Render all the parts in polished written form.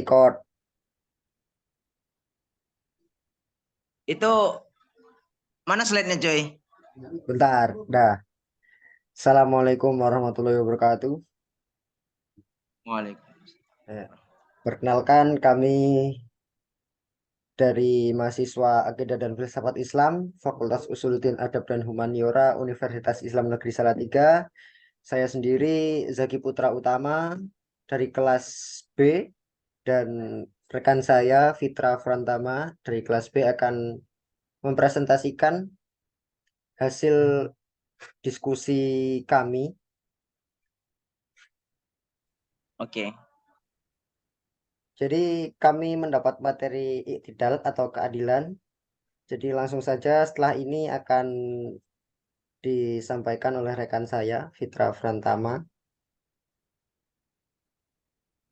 Record. Itu mana slide-nya, coy? Bentar, dah. Assalamualaikum warahmatullahi wabarakatuh. Waalaikumsalam. Eh, Perkenalkan kami dari mahasiswa Akidah dan Filsafat Islam, Fakultas Usuluddin Adab dan Humaniora, Universitas Islam Negeri Salatiga. Saya sendiri Zaki Putra Utama dari kelas B dan rekan saya Fitra Frantama dari kelas B akan mempresentasikan hasil diskusi kami. Oke. Jadi kami mendapat materi iktidal atau keadilan. Jadi langsung saja setelah ini akan disampaikan oleh rekan saya, Fitra Frantama.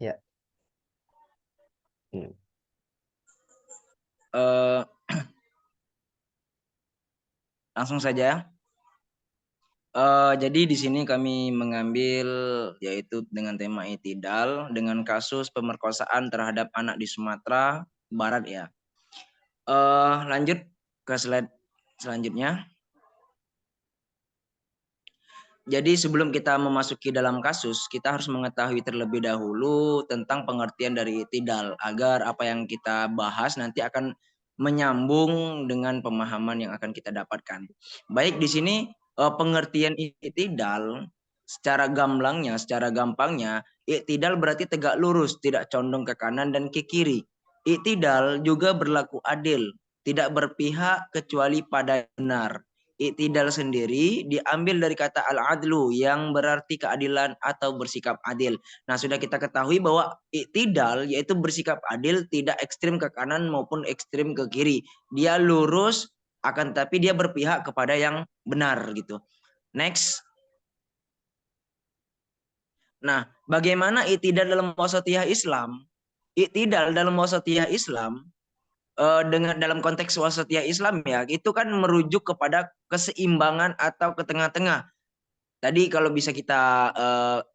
Ya. Hmm. Eh, langsung saja. Jadi di sini kami mengambil yaitu dengan tema itidal dengan kasus pemerkosaan terhadap anak di Sumatera Barat ya. Lanjut ke slide selanjutnya. Jadi sebelum kita memasuki dalam kasus, kita harus mengetahui terlebih dahulu tentang pengertian dari itidal agar apa yang kita bahas nanti akan menyambung dengan pemahaman yang akan kita dapatkan. Baik di sini pengertian itidal secara gamblangnya, secara gampangnya, itidal berarti tegak lurus, tidak condong ke kanan dan ke kiri. Itidal juga berlaku adil, tidak berpihak kecuali pada benar. Iktidal sendiri diambil dari kata al-adlu yang berarti keadilan atau bersikap adil. Nah, sudah kita ketahui bahwa iktidal yaitu bersikap adil, tidak ekstrim ke kanan maupun ekstrim ke kiri. Dia lurus akan tapi dia berpihak kepada yang benar gitu. Next. Nah, bagaimana iktidal dalam wasatiyah Islam? Iktidal dalam wasatiyah Islam dengan dalam konteks wasatiyah Islam ya, itu kan merujuk kepada keseimbangan atau ke tengah-tengah. Tadi kalau bisa kita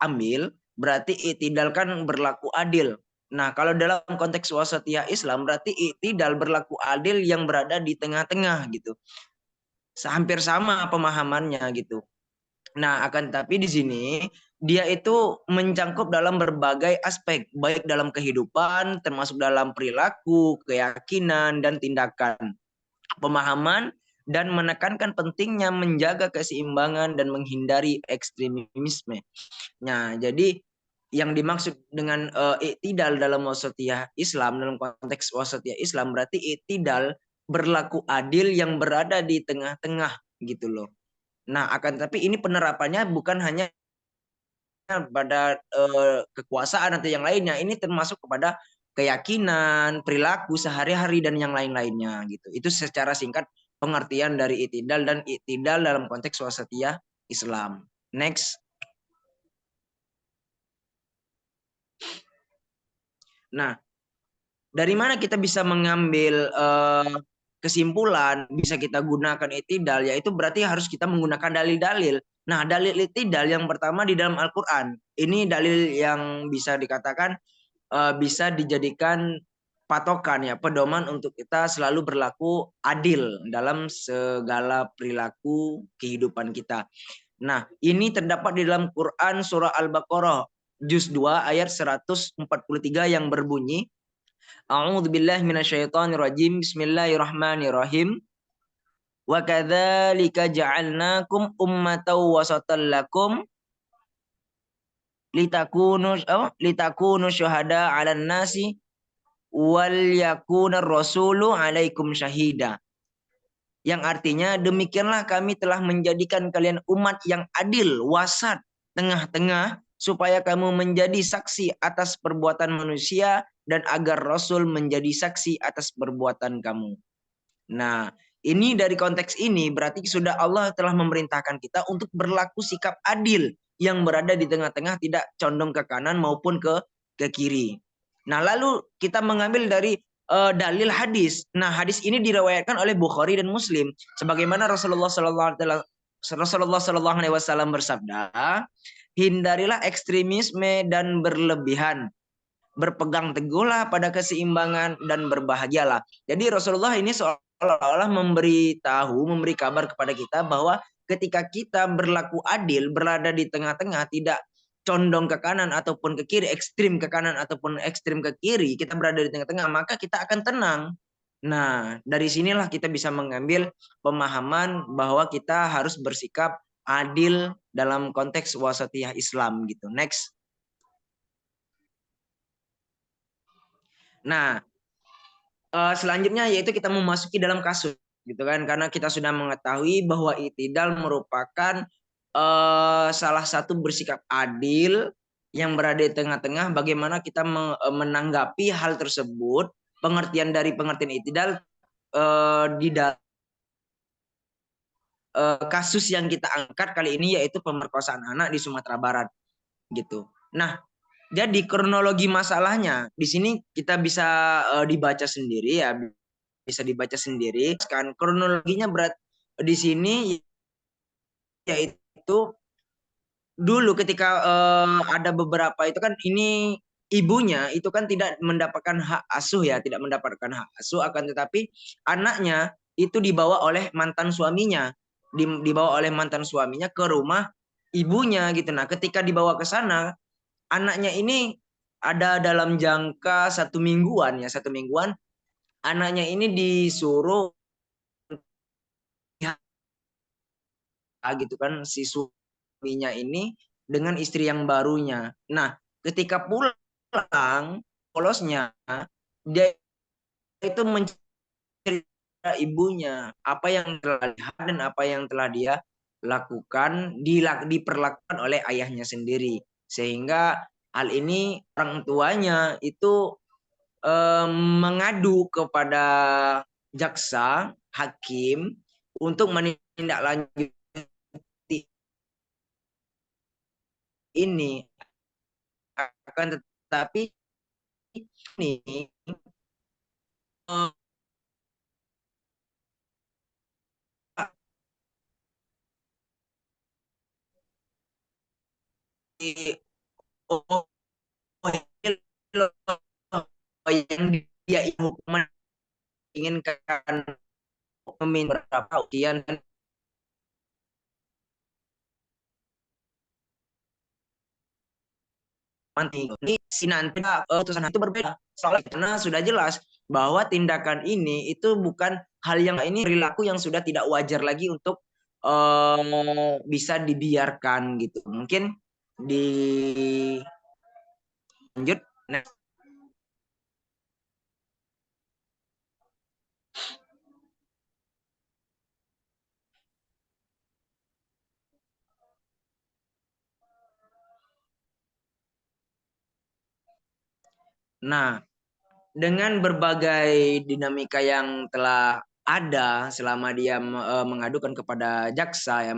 ambil, berarti iktidal kan berlaku adil. Nah, kalau dalam konteks wasatiyah Islam, berarti iktidal berlaku adil yang berada di tengah-tengah gitu. Hampir sama pemahamannya gitu. Nah, akan tapi di sini dia itu mencangkup dalam berbagai aspek, baik dalam kehidupan, termasuk dalam perilaku, keyakinan, dan tindakan. Pemahaman dan menekankan pentingnya menjaga keseimbangan dan menghindari ekstremisme. Nah, jadi yang dimaksud dengan iktidal dalam wasatiyah Islam, dalam konteks wasatiyah Islam berarti iktidal berlaku adil yang berada di tengah-tengah gitu loh. Nah, akan tapi ini penerapannya bukan hanya pada kekuasaan atau yang lainnya, ini termasuk kepada keyakinan, perilaku sehari-hari dan yang lain-lainnya gitu. Itu secara singkat pengertian dari iktidal dan iktidal dalam konteks wasatiyah Islam. Next. Nah, dari mana kita bisa mengambil kesimpulan bisa kita gunakan iktidal, yaitu berarti harus kita menggunakan dalil-dalil. Nah, dalil iktidal yang pertama di dalam Al-Qur'an. Ini dalil yang bisa dikatakan bisa dijadikan patokan ya, pedoman untuk kita selalu berlaku adil dalam segala perilaku kehidupan kita. Nah, ini terdapat di dalam Quran surah Al-Baqarah juz 2 ayat 143 yang berbunyi A'udzubillahi minasyaitonirrajim. Bismillahirrahmanirrahim. Wa kadzalika ja'alnakum ummatan wasatan lakum litakunu syuhada 'alan nasi wal yakunar rasulu 'alaikum syahida. Yang artinya demikianlah kami telah menjadikan kalian umat yang adil, wasat, tengah-tengah supaya kamu menjadi saksi atas perbuatan manusia dan agar Rasul menjadi saksi atas perbuatan kamu. Nah, ini dari konteks ini berarti sudah Allah telah memerintahkan kita untuk berlaku sikap adil yang berada di tengah-tengah, tidak condong ke kanan maupun ke kiri. Nah, lalu kita mengambil dari dalil hadis. Nah, hadis ini diriwayatkan oleh Bukhari dan Muslim sebagaimana Rasulullah Shallallahu Alaihi Wasallam bersabda, hindarilah ekstremisme dan berlebihan. berpegang teguhlah pada keseimbangan dan berbahagialah. Jadi Rasulullah ini seolah-olah memberi kabar kepada kita bahwa ketika kita berlaku adil, berada di tengah-tengah, tidak condong ke kanan ataupun ke kiri, ekstrim ke kanan ataupun ekstrim ke kiri, kita berada di tengah-tengah, maka kita akan tenang. Nah, dari sinilah kita bisa mengambil pemahaman bahwa kita harus bersikap adil dalam konteks wasatiyah Islam gitu. Next. Nah, selanjutnya yaitu kita memasuki dalam kasus gitu kan, karena kita sudah mengetahui bahwa i'tidal merupakan salah satu bersikap adil yang berada di tengah-tengah. Bagaimana kita menanggapi hal tersebut, pengertian dari pengertian i'tidal di dalam kasus yang kita angkat kali ini, yaitu pemerkosaan anak di Sumatera Barat gitu. Nah, jadi kronologi masalahnya di sini kita bisa dibaca sendiri ya, bisa dibaca sendiri. Kan kronologinya berat di sini yaitu dulu ketika ada beberapa itu kan, ini ibunya itu kan tidak mendapatkan hak asuh ya, tidak mendapatkan hak asuh, akan tetapi anaknya itu dibawa oleh mantan suaminya, dibawa oleh mantan suaminya ke rumah ibunya gitu. Nah, ketika dibawa ke sana, anaknya ini ada dalam jangka 1 mingguan ya, 1 mingguan, anaknya ini disuruh gitu kan, si suaminya ini dengan istri yang barunya. Nah, ketika pulang polosnya, dia itu mencerita ibunya apa yang telah lihat dan apa yang telah dia lakukan, diperlakukan oleh ayahnya sendiri, sehingga hal ini orang tuanya itu mengadu kepada jaksa hakim untuk menindaklanjuti ini. Akan tetapi ini oh, yang dia hukuman inginkan meminta berapa ujian dan nanti ini si nanti putusan itu berbeda, soalnya karena sudah jelas bahwa tindakan ini itu bukan hal yang, ini perilaku yang sudah tidak wajar lagi untuk bisa dibiarkan gitu. Mungkin dilanjut. Nah, dengan berbagai dinamika yang telah ada selama dia mengadukan kepada jaksa ya,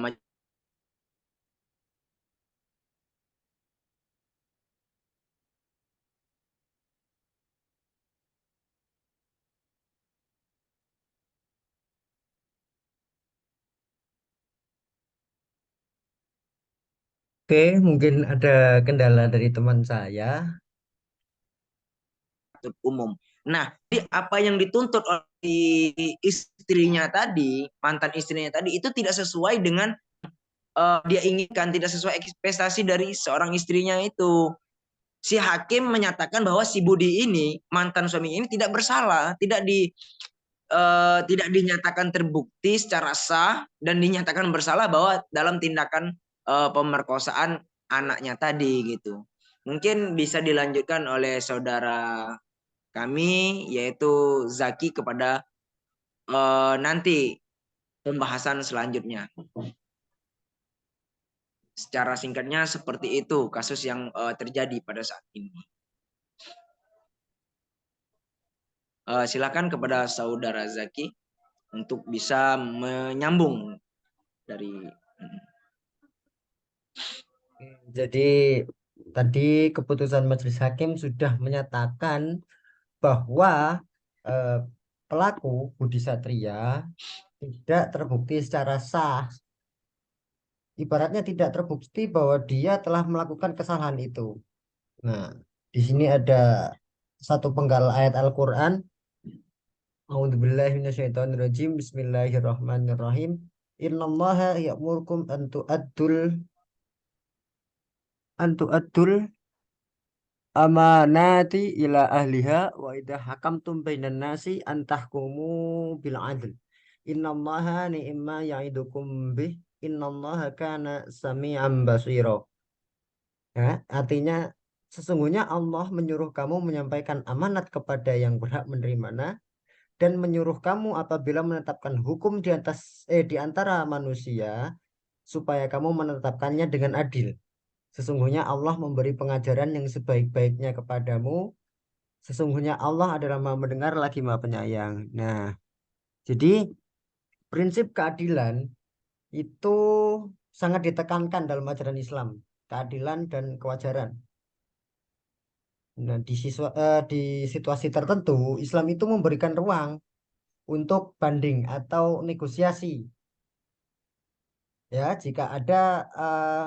Oke, mungkin ada kendala dari teman saya. umum. Nah, jadi apa yang dituntut oleh istrinya tadi, mantan istrinya tadi, itu tidak sesuai dengan dia inginkan, tidak sesuai ekspektasi dari seorang istrinya itu. Si hakim menyatakan bahwa si Budi ini, mantan suami ini, tidak bersalah, tidak dinyatakan terbukti secara sah dan dinyatakan bersalah bahwa dalam tindakan pemerkosaan anaknya tadi gitu. Mungkin bisa dilanjutkan oleh saudara kami yaitu Zaki kepada nanti pembahasan selanjutnya. Secara singkatnya seperti itu kasus yang terjadi pada saat ini. Silakan kepada saudara Zaki untuk bisa menyambung dari. Jadi tadi keputusan Majelis Hakim sudah menyatakan bahwa eh, pelaku Budi Satria tidak terbukti secara sah. Ibaratnya tidak terbukti bahwa dia telah melakukan kesalahan itu. Nah, Di sini ada satu penggal ayat Al-Quran. A'udzubillahi minasyaitonirrajim. Bismillahirrahmanirrahim. Innallaha ya'murukum an tu'addul amanati ila ahliha wa idha hakamtum bainan nasi an tahkumu bil adl. Innallaha ni'ma ya'idukum bih. Innallaha kana sami'an basira. Ya, artinya sesungguhnya Allah menyuruh kamu menyampaikan amanat kepada yang berhak menerimanya dan menyuruh kamu apabila menetapkan hukum di antara manusia supaya kamu menetapkannya dengan adil. Sesungguhnya Allah memberi pengajaran yang sebaik-baiknya kepadamu. Sesungguhnya Allah adalah Maha mendengar lagi Maha penyayang. Nah, jadi prinsip keadilan itu sangat ditekankan dalam ajaran Islam. Keadilan dan kewajaran. Nah, di situasi tertentu, Islam itu memberikan ruang untuk banding atau negosiasi. Ya, jika ada eh,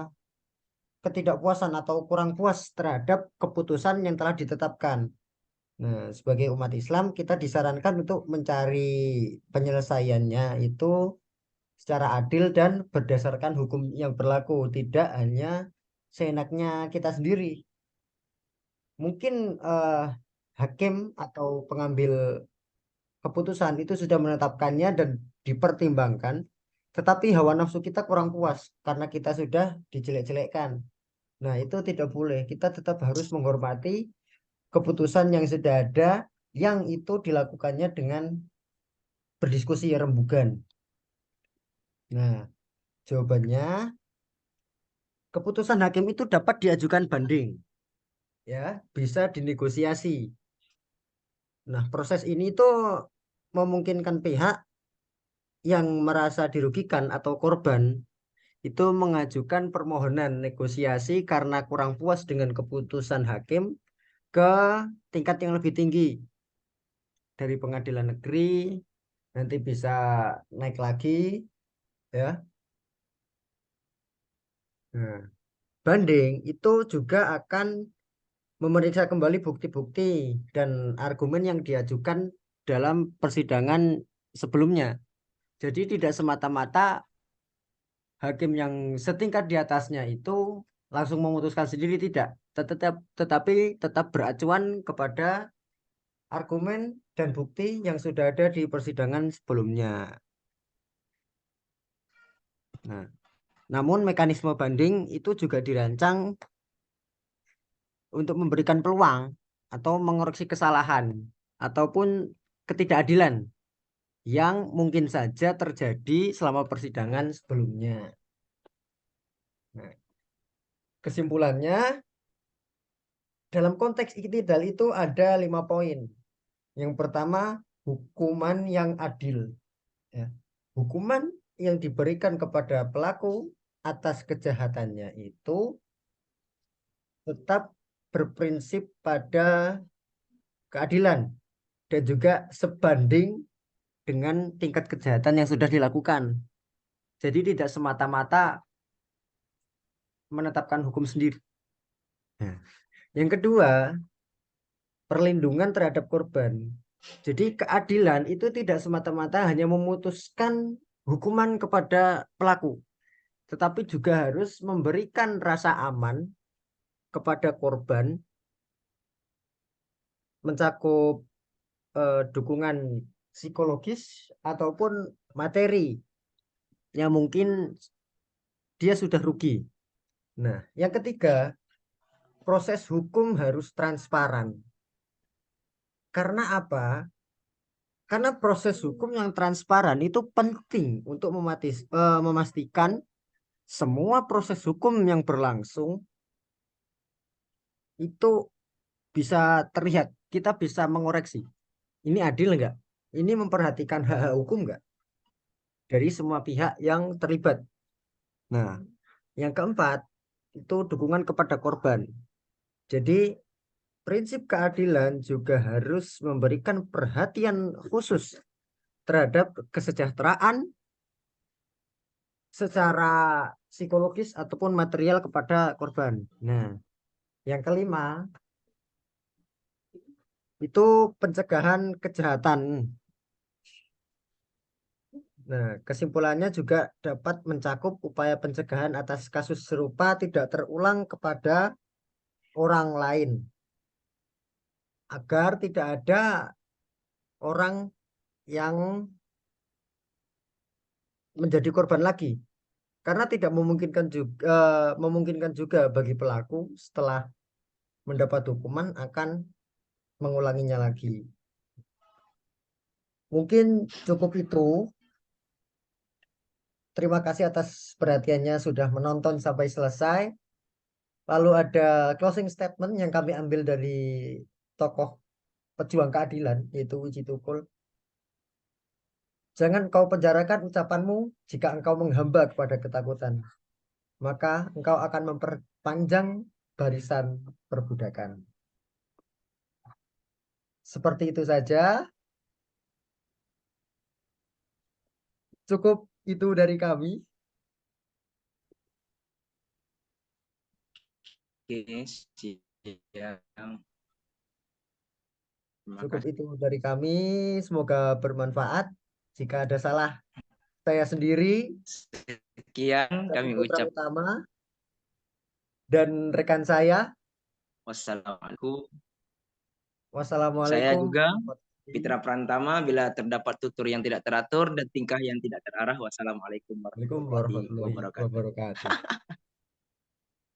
ketidakpuasan atau kurang puas terhadap keputusan yang telah ditetapkan. Nah, sebagai umat Islam, kita disarankan untuk mencari penyelesaiannya itu secara adil dan berdasarkan hukum yang berlaku, tidak hanya seenaknya kita sendiri. Mungkin eh, hakim atau pengambil keputusan itu sudah menetapkannya dan dipertimbangkan, tetapi hawa nafsu kita kurang puas karena kita sudah dijelek-jelekkan. Nah, itu tidak boleh. Kita tetap harus menghormati keputusan yang sudah ada, yang itu dilakukannya dengan berdiskusi rembugan. Nah, jawabannya, keputusan hakim itu dapat diajukan banding, ya, bisa dinegosiasi. Nah, proses ini tuh memungkinkan pihak yang merasa dirugikan atau korban itu mengajukan permohonan negosiasi karena kurang puas dengan keputusan hakim ke tingkat yang lebih tinggi dari pengadilan negeri, nanti bisa naik lagi, ya. Nah, banding itu juga akan memeriksa kembali bukti-bukti dan argumen yang diajukan dalam persidangan sebelumnya. Jadi tidak semata-mata hakim yang setingkat di atasnya itu langsung memutuskan sendiri, tidak. Tetapi tetap beracuan kepada argumen dan bukti yang sudah ada di persidangan sebelumnya. Nah, namun mekanisme banding itu juga dirancang untuk memberikan peluang atau mengoreksi kesalahan ataupun ketidakadilan yang mungkin saja terjadi selama persidangan sebelumnya. Nah, kesimpulannya, dalam konteks iktidal itu ada 5 poin. Yang pertama, hukuman yang adil. Ya. Hukuman yang diberikan kepada pelaku atas kejahatannya itu tetap berprinsip pada keadilan dan juga sebanding dengan tingkat kejahatan yang sudah dilakukan. Jadi tidak semata-mata menetapkan hukum sendiri. Nah, yang kedua, perlindungan terhadap korban. Jadi keadilan itu tidak semata-mata hanya memutuskan hukuman kepada pelaku, tetapi juga harus memberikan rasa aman kepada korban, mencakup dukungan psikologis ataupun materi yang mungkin dia sudah rugi. Nah, yang ketiga, proses hukum harus transparan. Karena apa? Karena proses hukum yang transparan itu penting untuk memastikan semua proses hukum yang berlangsung itu bisa terlihat. Kita bisa mengoreksi. Ini adil nggak? Ini memperhatikan hak-hak hukum nggak? Dari semua pihak yang terlibat. Nah, yang keempat, itu dukungan kepada korban. Jadi, prinsip keadilan juga harus memberikan perhatian khusus terhadap kesejahteraan secara psikologis ataupun material kepada korban. Nah, yang kelima, itu pencegahan kejahatan. Nah, kesimpulannya juga dapat mencakup upaya pencegahan atas kasus serupa tidak terulang kepada orang lain, agar tidak ada orang yang menjadi korban lagi. Karena tidak memungkinkan juga bagi pelaku setelah mendapat hukuman akan mengulanginya lagi. Mungkin cukup itu. Terima kasih atas perhatiannya sudah menonton sampai selesai. Lalu ada closing statement yang kami ambil dari tokoh pejuang keadilan, yaitu Wiji Tukul. Jangan kau penjarakan ucapanmu jika engkau menghamba kepada ketakutan. Maka engkau akan memperpanjang barisan perbudakan. Seperti itu saja. Cukup itu dari kami. Oke, siap. Terima Cukup kasih. itu dari kami. Semoga bermanfaat. Jika ada salah, saya sendiri, Sekian Zaki kami Putra ucap. Utama, dan rekan saya. Wassalamualaikum. Saya Wassalamualaikum juga warahmatullahi Fitra Prantama, bila terdapat tutur yang tidak teratur dan tingkah yang tidak terarah. Wassalamualaikum warahmatullahi wabarakatuh. wabarakatuh. Wabarakatuh.